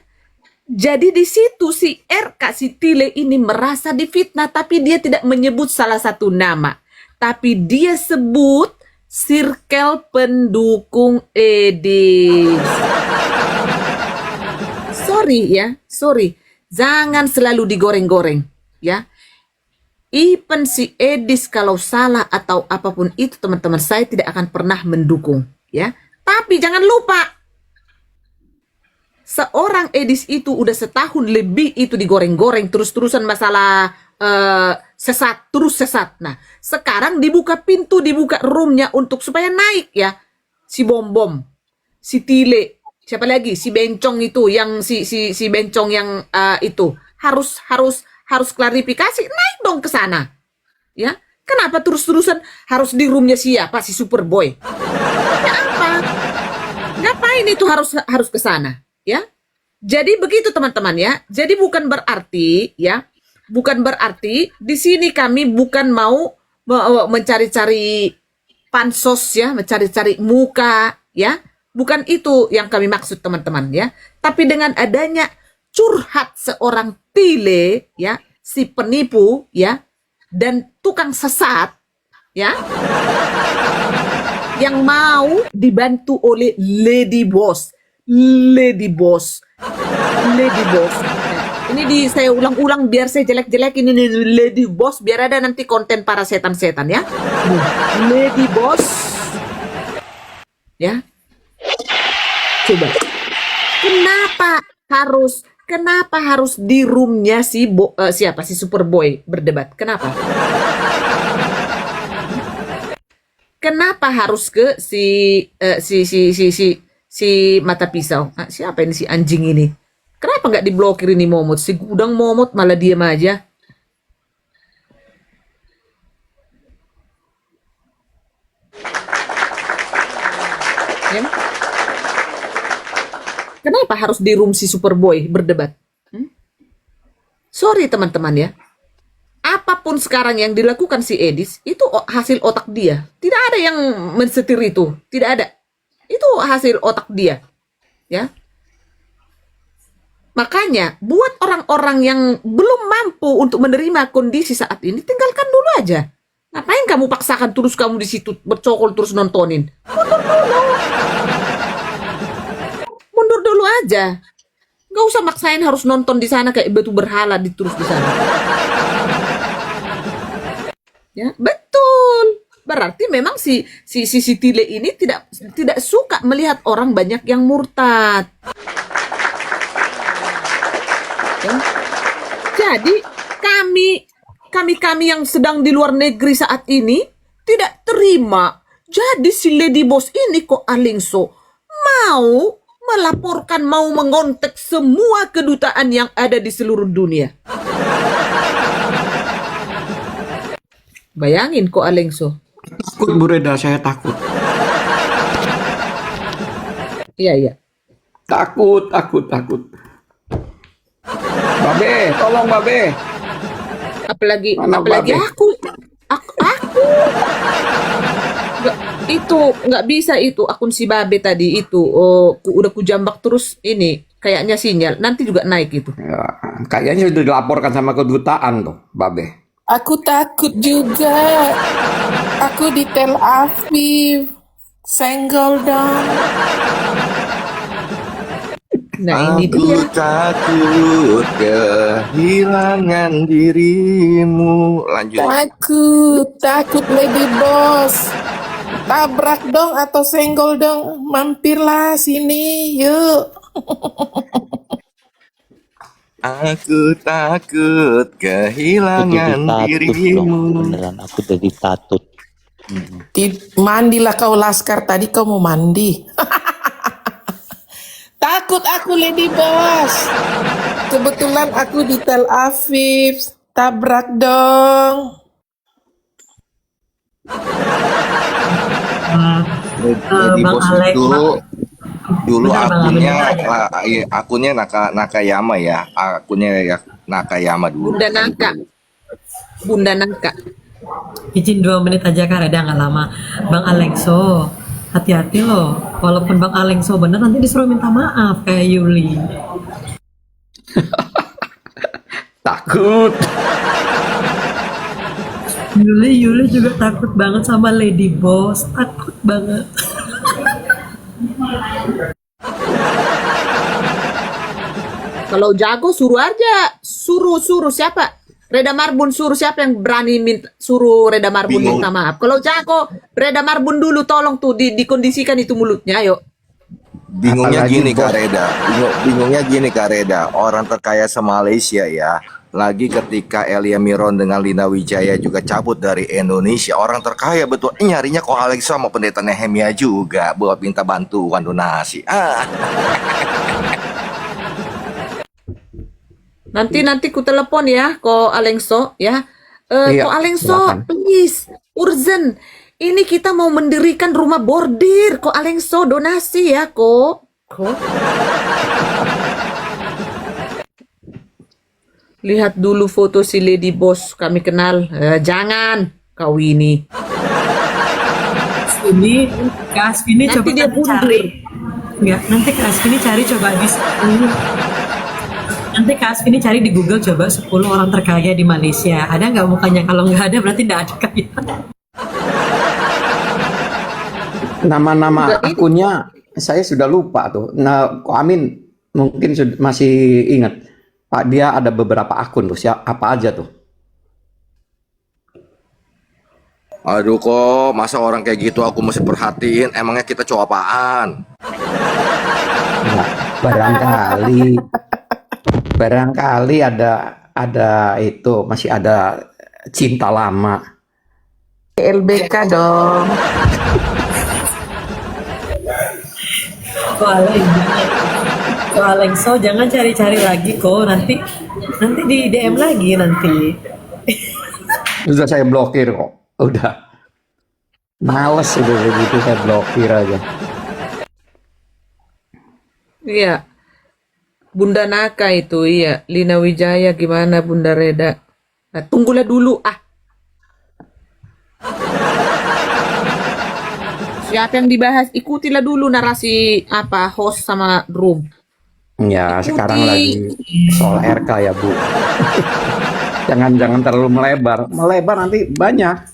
Jadi di situ si RK, si Tile ini merasa difitnah, tapi dia tidak menyebut salah satu nama. Tapi dia sebut circle pendukung Edis. Sorry. Jangan selalu digoreng-goreng, ya. Even si Edis kalau salah atau apapun itu teman-teman, saya tidak akan pernah mendukung, ya. Tapi jangan lupa, seorang Edis itu udah setahun lebih itu digoreng-goreng terus-terusan masalah sesat. Nah, sekarang dibuka pintu, dibuka roomnya untuk supaya naik ya si Bom Bom, si Tile, siapa lagi? Si Bencong itu, yang si Bencong yang itu harus klarifikasi, naik dong ke sana. Ya, kenapa terus-terusan harus di roomnya siapa si Superboy? Ya apa? Ngapain itu harus ke sana? Ya, jadi begitu teman-teman ya. Jadi bukan berarti di sini kami bukan mau mencari-cari pansos ya, mencari-cari muka ya. Bukan itu yang kami maksud teman-teman ya. Tapi dengan adanya curhat seorang Tile ya, si penipu ya, dan tukang sesat ya, yang mau dibantu oleh Lady Boss. Nah, ini saya ulang-ulang biar saya jelek-jelek ini nih, Lady Boss, biar ada nanti konten para setan-setan ya. Lady Boss ya. Coba. Kenapa harus di roomnya siapa si Superboy berdebat? Kenapa? Kenapa harus ke si mata pisau? Siapa ini si anjing ini? Kenapa nggak diblokir ini Momot? Si gudang Momot malah diam aja. Ya? Kenapa harus di room si Superboy berdebat? Sorry teman-teman ya. Apapun sekarang yang dilakukan si Edis, itu hasil otak dia. Tidak ada yang mensetir itu. Tidak ada. Itu hasil otak dia. Ya. Makanya, buat orang-orang yang belum mampu untuk menerima kondisi saat ini, tinggalkan dulu aja. Ngapain kamu paksakan terus kamu di situ bercokol terus nontonin? Mundur dulu aja. Nggak usah maksain harus nonton di sana kayak batu berhala terus di sana. Ya, betul. Berarti memang si Tile ini tidak suka melihat orang banyak yang murtad. Ya. Jadi kami yang sedang di luar negeri saat ini tidak terima. Jadi si Lady Boss ini kok Alingso mau melaporkan, mau mengontak semua kedutaan yang ada di seluruh dunia. Bayangin kok Alengso. Takut Bu Reda, saya takut. Iya. Takut. Babe, tolong Babe. Apalagi Mana aku. Itu nggak bisa itu akun si Babe tadi itu. Udah kujambak terus ini. Kayaknya sinyal. Nanti juga naik itu. Ya, kayaknya sudah dilaporkan sama kedutaan tuh, Babe. Aku takut juga. Aku di Tel Aviv. Senggol dong. Nah ini dia. Takut kehilangan dirimu. Lanjut. Takut Lady Boss. Tabrak dong atau senggol dong. Mampirlah sini, yuk. Aku takut kehilangan dirimu. Beneran aku jadi takut. Mandilah kau Laskar, tadi kau mau mandi. Takut aku Lady Boss. Kebetulan aku di Tel Aviv. Tabrak dong. Jadi Bang bos Alex, itu dulu Bentar, Bang, akunnya Nakayama ya, akunnya ya Nakayama dulu. Bunda Nangka. izin 2 menit aja Kak Reda, nggak lama. Bang Alexo, hati-hati loh. Walaupun Bang Alexo bener, nanti disuruh minta maaf kayak Yuli. Takut. Yuli juga takut banget sama Lady Boss, takut banget. Kalau jago suruh aja. Suruh siapa? Reda Marbun suruh siapa yang berani suruh Reda Marbun Bingung. minta maaf. Kalau jago Reda Marbun dulu tolong tuh dikondisikan itu mulutnya ayo. Bingungnya Apalagi gini bos. Kak Reda, bingungnya gini Kak Reda, orang terkaya se Malaysia ya, Lagi ketika Elia Miron dengan Lina Wijaya juga cabut dari Indonesia, orang terkaya betul. Nyarinya kok Alexa sama pendeta Nehemia juga buat minta bantuan donasi. Nanti ku telepon ya, Ko Alengso ya. Iya, Ko Alengso, silakan. please, urgent. Ini kita mau mendirikan rumah bordir, Ko Alengso donasi ya, Ko. Lihat dulu foto si Lady Boss, kami kenal. Jangan kau ini. Ini Kak Asvini Nanti coba dia nanti cari. Enggak, nanti Kak Asvini cari coba di 10. Nanti Kak Asvini cari di Google coba 10 orang terkaya di Malaysia. Ada nggak mukanya? Kalau nggak ada berarti nggak ada kaya. Nama-nama Enggak, ini akunnya saya sudah lupa tuh. Nah, Ko Amin mungkin masih ingat. Pak, dia ada beberapa akun tuh. Apa aja tuh? Aduh kok, masa orang kayak gitu aku mesti perhatiin? Emangnya kita cowok apaan? Nah, barangkali ada itu masih ada cinta lama. LBK dong. Ko Alengso jangan cari-cari lagi kok, nanti di DM lagi nanti. Sudah saya blokir kok. Udah. Males udah begitu saya blokir aja. Iya. Bunda Naka itu, iya. Lina Wijaya gimana Bunda Reda? Nah, tunggulah dulu ah. Siapa yang dibahas? Ikutilah dulu narasi apa host sama room. Ya, Ikuti. sekarang lagi soal RK ya, Bu. Jangan terlalu melebar. Melebar nanti banyak.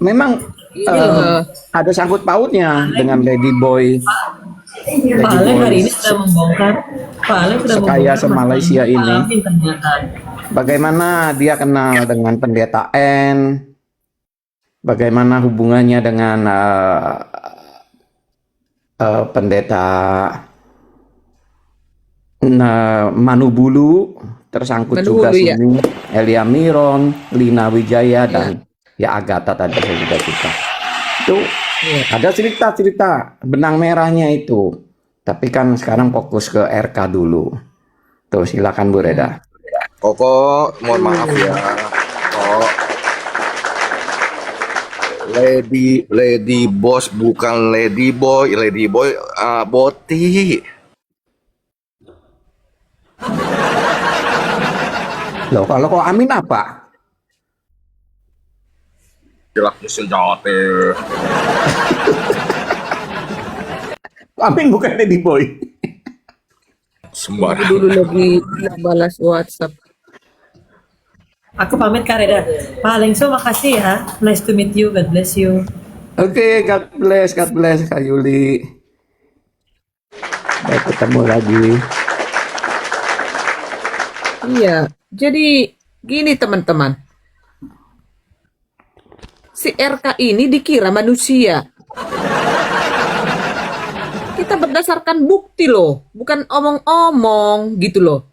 Memang Iya. ada sangkut pautnya dengan Lady Boy. Pak Ale hari ini sudah membongkar. Pak Ale sudah Sekaya membongkar se-Malaysia Pak ini. Amin ternyata. Bagaimana dia kenal dengan pendeta N? Bagaimana hubungannya dengan pendeta Manubulu, tersangkut juga Manubulu, ya. sini Elia Miron, Lina Wijaya, dan ya Agatha tadi saya juga suka. Itu Iya. ada cerita-cerita benang merahnya itu. Tapi kan sekarang fokus ke RK dulu. Tuh silakan Bu Reda. Koko, mohon maaf ya. Kok Lady Boss bukan Lady Boy, Boti. Loh, kalau kok Amin apa? Jelak mesin jawabnya. Amin bukan Lady Boy. Tunggu Sembarang. dulu lagi balas WhatsApp. Aku pamit Kak Reda. Pak Alengso makasih ya. Nice to meet you. God bless you. Oke, God bless Kak Yuli. Baik ketemu lagi. Iya, jadi gini teman-teman. Si RK ini dikira manusia. Kita berdasarkan bukti loh, bukan omong-omong gitu loh.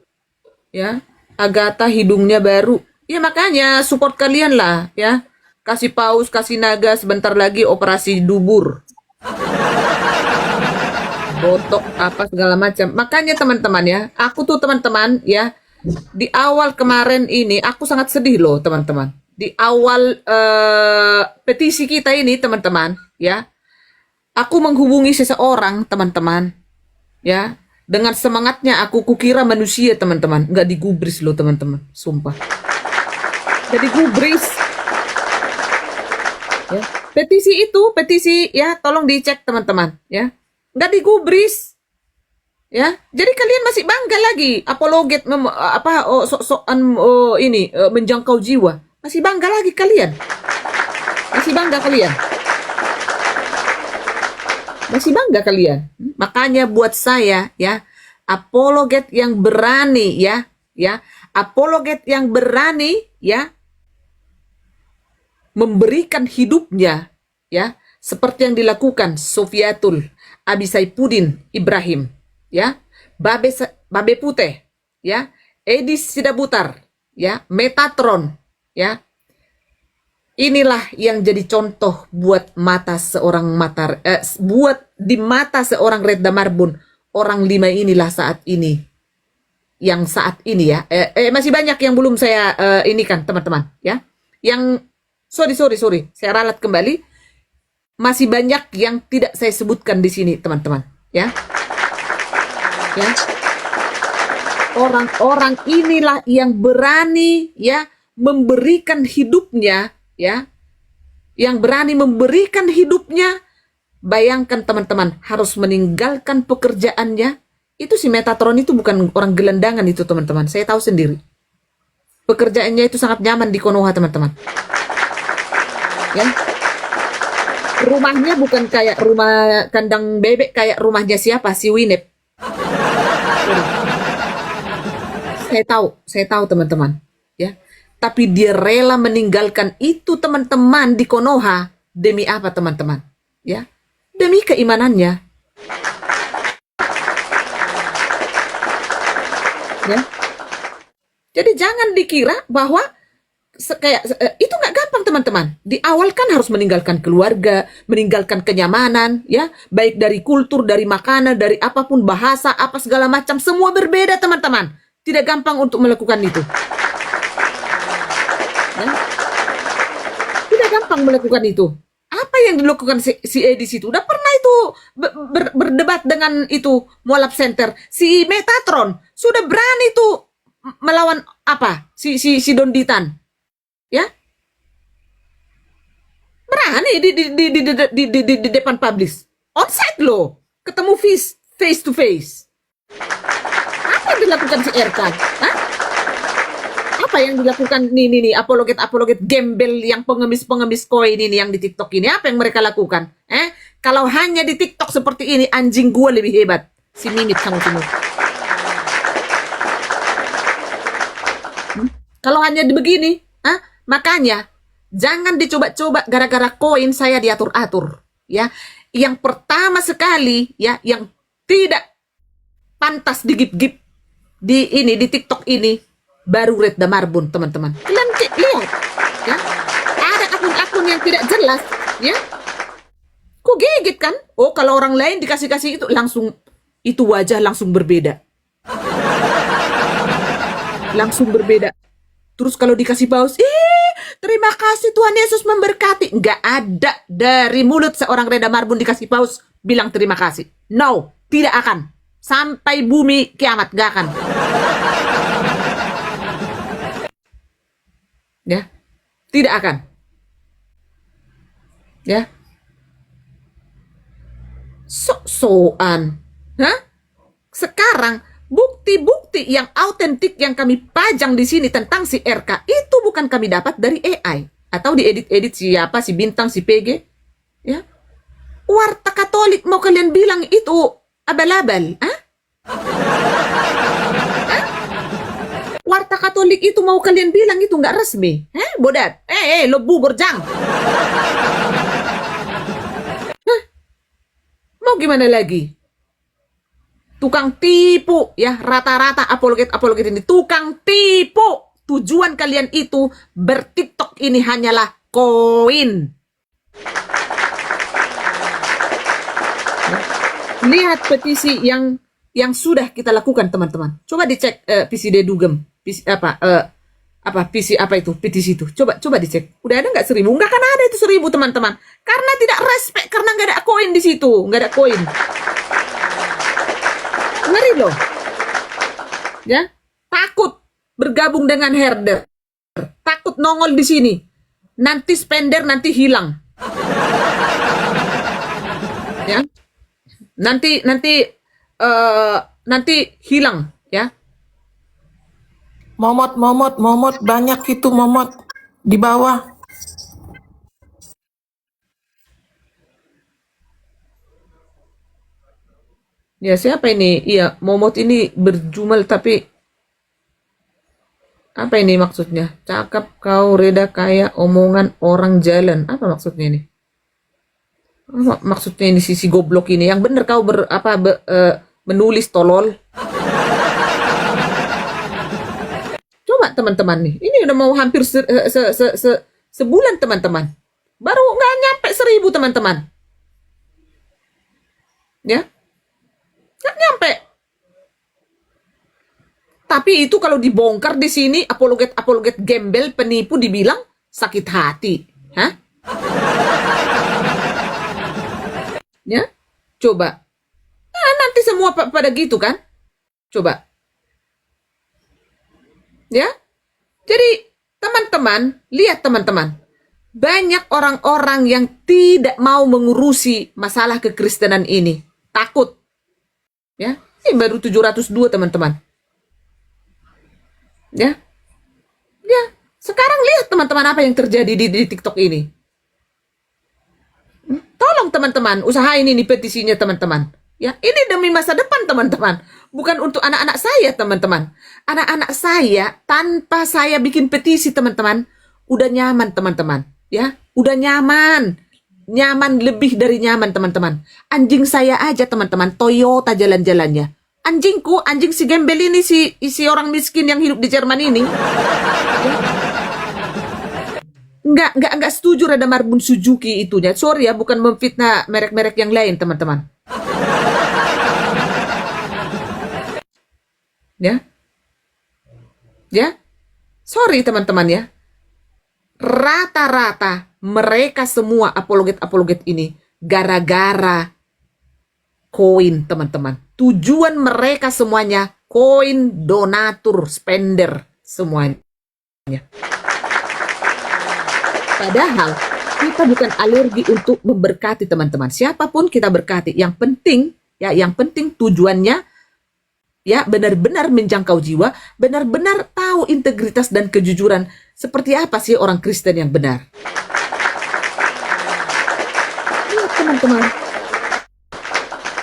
Ya, Agatha hidungnya baru. Ya makanya support kalian lah ya. Kasih paus, kasih naga, sebentar lagi operasi dubur. Botok apa segala macam. Makanya teman-teman ya, aku tuh teman-teman ya, di awal kemarin ini aku sangat sedih loh teman-teman. Di awal petisi kita ini teman-teman ya, aku menghubungi seseorang teman-teman ya, dengan semangatnya aku kukira manusia teman-teman, nggak digubris loh teman-teman, sumpah. Jadi gubris. Ya. Petisi ya, tolong dicek teman-teman ya. Nggak digubris. Ya. Jadi kalian masih bangga lagi apologet sok-sokan menjangkau jiwa. Masih bangga lagi kalian. Masih bangga kalian. Masih bangga kalian. Makanya buat saya ya, apologet yang berani ya, apologet yang berani ya, memberikan hidupnya ya, seperti yang dilakukan Sofiatul Abi Saifuddin Ibrahim ya, Babe Putih ya, Edi Sidabutar ya, Metatron, ya. Inilah yang jadi contoh buat buat di mata seorang Retda Marbun. Orang 5 inilah saat ini, yang saat ini ya, masih banyak yang belum saya ini kan teman-teman, ya. Yang sorry, saya ralat kembali. Masih banyak yang tidak saya sebutkan di sini teman-teman, ya. Ya. Orang-orang inilah yang berani ya memberikan hidupnya, ya, yang berani memberikan hidupnya. Bayangkan teman-teman, harus meninggalkan pekerjaannya. Itu si Metatron itu bukan orang gelandangan itu teman-teman, saya tahu sendiri. Pekerjaannya itu sangat nyaman di Konoha teman-teman, ya. Rumahnya bukan kayak rumah kandang bebek, kayak rumahnya siapa, si Winep. Saya tahu teman-teman, ya. Tapi dia rela meninggalkan itu teman-teman di Konoha demi apa teman-teman? Ya, demi keimanannya. Ya. Jadi jangan dikira bahwa itu nggak gampang teman-teman. Di awal kan harus meninggalkan keluarga, meninggalkan kenyamanan, ya, baik dari kultur, dari makanan, dari apapun, bahasa, apa segala macam, semua berbeda teman-teman. Tidak gampang untuk melakukan itu. Ya. Tidak gampang melakukan itu. Apa yang dilakukan si Edi situ? Udah pernah itu berdebat dengan itu Mualaf Center. Si Metatron sudah berani itu melawan apa? Si Donditan. Ya. Berani di depan publish. Onsite loh. Ketemu face to face. Apa yang dilakukan si RK? Hah? Apa yang dilakukan nih apologet gembel yang pengemis koin ini yang di TikTok ini? Apa yang mereka lakukan? Kalau hanya di TikTok seperti ini, anjing gua lebih hebat. Si Mimit sama semua. Kalau hanya begini, makanya jangan dicoba-coba gara-gara koin saya diatur-atur, ya. Yang pertama sekali, ya, yang tidak pantas digip-gip di TikTok ini baru Retda Marbun, teman-teman. Kalian lihat, ya. Ada akun-akun yang tidak jelas, ya. Kok gigit kan? Oh, kalau orang lain dikasih itu langsung itu wajah langsung berbeda. Langsung berbeda. Terus kalau dikasih paus, terima kasih Tuhan Yesus memberkati. Nggak ada dari mulut seorang Retda Marbun dikasih paus bilang terima kasih. No, tidak akan. Sampai bumi kiamat, nggak akan. Ya, tidak akan. Ya. Sok-sokan. Hah? Sekarang bukti-bukti yang autentik yang kami pajang di sini tentang si RK itu bukan kami dapat dari AI atau diedit-edit siapa, si Bintang, si PG, ya. Warta Katolik mau kalian bilang itu abal-abal, Warta Katolik itu mau kalian bilang itu nggak resmi, bodat, lebu berjang. Mau gimana lagi? Tukang tipu, ya, rata-rata apologet ini tukang tipu. Tujuan kalian itu bertiktok ini hanyalah koin. Lihat petisi yang sudah kita lakukan teman-teman. Coba dicek PCD Dugem, petisi itu. Coba dicek. Udah ada nggak 1.000? Nggak akan ada itu 1.000 teman-teman. Karena tidak respect, karena nggak ada koin di situ, nggak ada koin. Ngeri loh, ya. Takut bergabung dengan herder, takut nongol di sini. Nanti spender nanti hilang, ya. Nanti hilang, ya. Momot banyak itu momot di bawah. Ya, siapa ini? Iya, momot ini berjumal tapi apa ini maksudnya? Cakap kau reda kayak omongan orang jalan. Apa maksudnya ini? Apa maksudnya ini sisi goblok ini? Yang bener kau menulis tolol. nggak teman-teman nih? Ini udah mau hampir sebulan teman-teman. Baru nggak nyampe 1.000 teman-teman. Ya, nggak nyampe. Tapi itu kalau dibongkar di sini apologet gembel penipu dibilang sakit hati. Hah? Ya, coba. Nah, nanti semua pada gitu kan? Coba. Ya. Jadi, teman-teman, lihat teman-teman. Banyak orang-orang yang tidak mau mengurusi masalah kekristenan ini. Takut. Ya. Ini baru 702 teman-teman. Ya. Ya. Sekarang lihat teman-teman apa yang terjadi di TikTok ini. Tolong teman-teman, usahain ini petisinya teman-teman. Ya, ini demi masa depan teman-teman. Bukan untuk anak-anak saya teman-teman. Anak-anak saya tanpa saya bikin petisi teman-teman, udah nyaman teman-teman. Ya, udah nyaman. Nyaman lebih dari nyaman teman-teman. Anjing saya aja teman-teman, Toyota jalan-jalannya. Anjingku, anjing si gembel ini, si orang miskin yang hidup di Jerman ini. Ya. Enggak setuju Rada Marbun Suzuki itunya. Sorry ya, bukan memfitnah merek-merek yang lain teman-teman. Ya. Ya. Sorry teman-teman ya. Rata-rata mereka semua apologet ini gara-gara koin teman-teman. Tujuan mereka semuanya koin, donatur, spender semuanya. Padahal kita bukan alergi untuk memberkati teman-teman. Siapapun kita berkati. Yang penting tujuannya ya benar-benar menjangkau jiwa, benar-benar tahu integritas dan kejujuran. Seperti apa sih orang Kristen yang benar? Lihat teman-teman.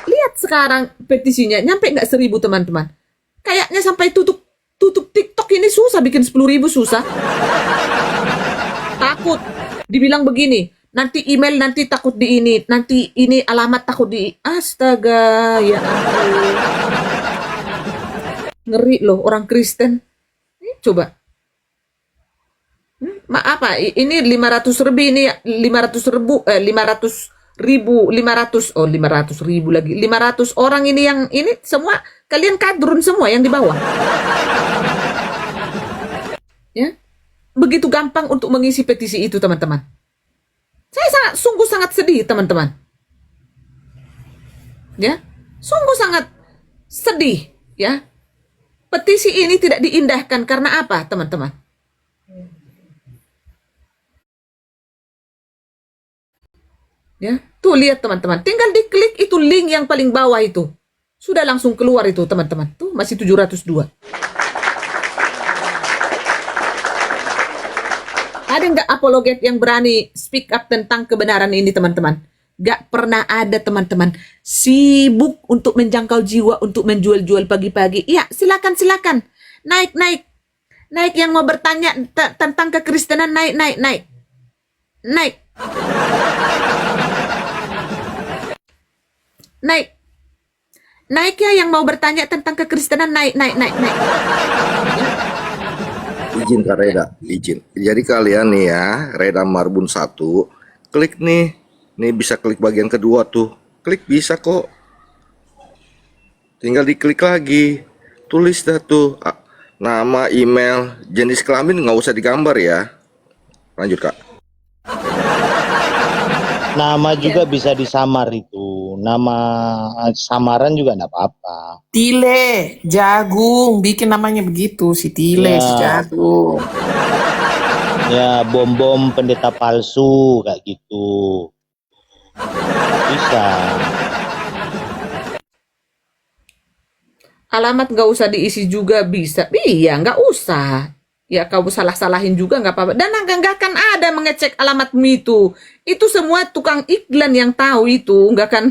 Lihat sekarang petisinya nyampe nggak 1.000 teman-teman. Kayaknya sampai tutup TikTok ini susah, bikin 10.000 susah. Takut dibilang begini, nanti email nanti takut di ini, nanti ini alamat takut di, astaga, ya ampun. Ngeri loh orang Kristen. Coba. Apa? Ini 500.000 ini 500.000 lagi. 500 orang ini yang ini semua kalian kadrun semua yang di bawah. Ya. Begitu gampang untuk mengisi petisi itu teman-teman. Saya sungguh sangat sedih teman-teman. Ya. Sungguh sangat sedih ya. Petisi ini tidak diindahkan karena apa, teman-teman? Ya, tuh lihat teman-teman. Tinggal diklik itu link yang paling bawah itu. Sudah langsung keluar itu, teman-teman. Tuh masih 702. Ada nggak apologet yang berani speak up tentang kebenaran ini, teman-teman? Gak pernah ada teman-teman. Sibuk untuk menjangkau jiwa, untuk menjual-jual pagi-pagi. Iya, silakan. Naik. Naik yang mau bertanya tentang kekristenan, naik. Naik ya yang mau bertanya tentang kekristenan, naik. Izin Kak Reda, izin. Jadi kalian nih ya, Reda Marbun 1, klik nih. Nih bisa klik bagian kedua tuh. Klik bisa kok. Tinggal diklik lagi. Tulis dah tuh. Nama, email, jenis kelamin nggak usah digambar ya. Lanjut Kak. Nama juga bisa disamar itu. Nama samaran juga enggak apa-apa. Tile, jagung, bikin namanya begitu, si Tile, Ya. si jagung. Ya, bom-bom pendeta palsu kayak gitu. Bisa. Alamat nggak usah diisi juga bisa. Iya, nggak usah. Ya kau salah-salahin juga nggak apa-apa. Dan nggak akan ada mengecek alamatmu itu. Itu semua tukang iklan yang tahu itu. Nggak akan,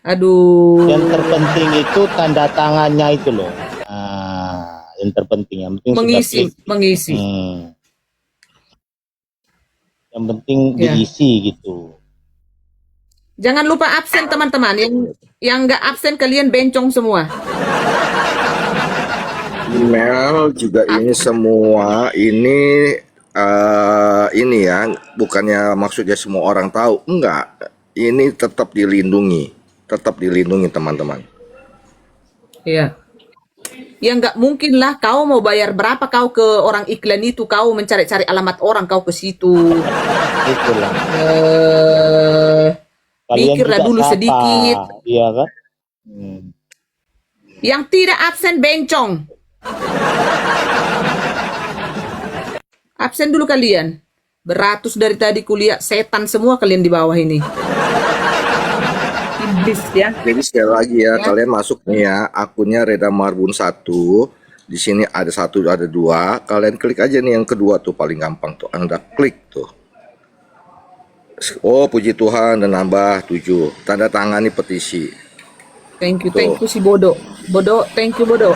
aduh. Yang terpenting itu tanda tangannya itu loh. Nah, yang terpenting. Yang penting Mengisi. Yang penting Ya. diisi gitu. Jangan lupa absen teman-teman. Yang nggak absen kalian bencong semua. Ini Mel juga ini semua ini ya, bukannya maksudnya semua orang tahu, enggak. Ini tetap dilindungi teman-teman. Iya. Ya nggak mungkin lah kau mau bayar berapa kau ke orang iklan itu, kau mencari-cari alamat orang kau ke situ. Itulah. Kalian Pikirlah tidak dulu tata, sedikit. iya kan? Yang tidak absen bencong. Absen dulu kalian. Beratus dari tadi kuliah, setan semua kalian di bawah ini. Iblis ya. Jadi sekali lagi ya, kalian masuk nih ya, akunnya Reda Marbun 1. Di sini ada 1, ada 2. Kalian klik aja nih yang kedua tuh, paling gampang tuh. Anda klik tuh. Oh, puji Tuhan, dan nambah 7. Tanda tangani petisi. Thank you si Bodo. Bodo, thank you Bodo.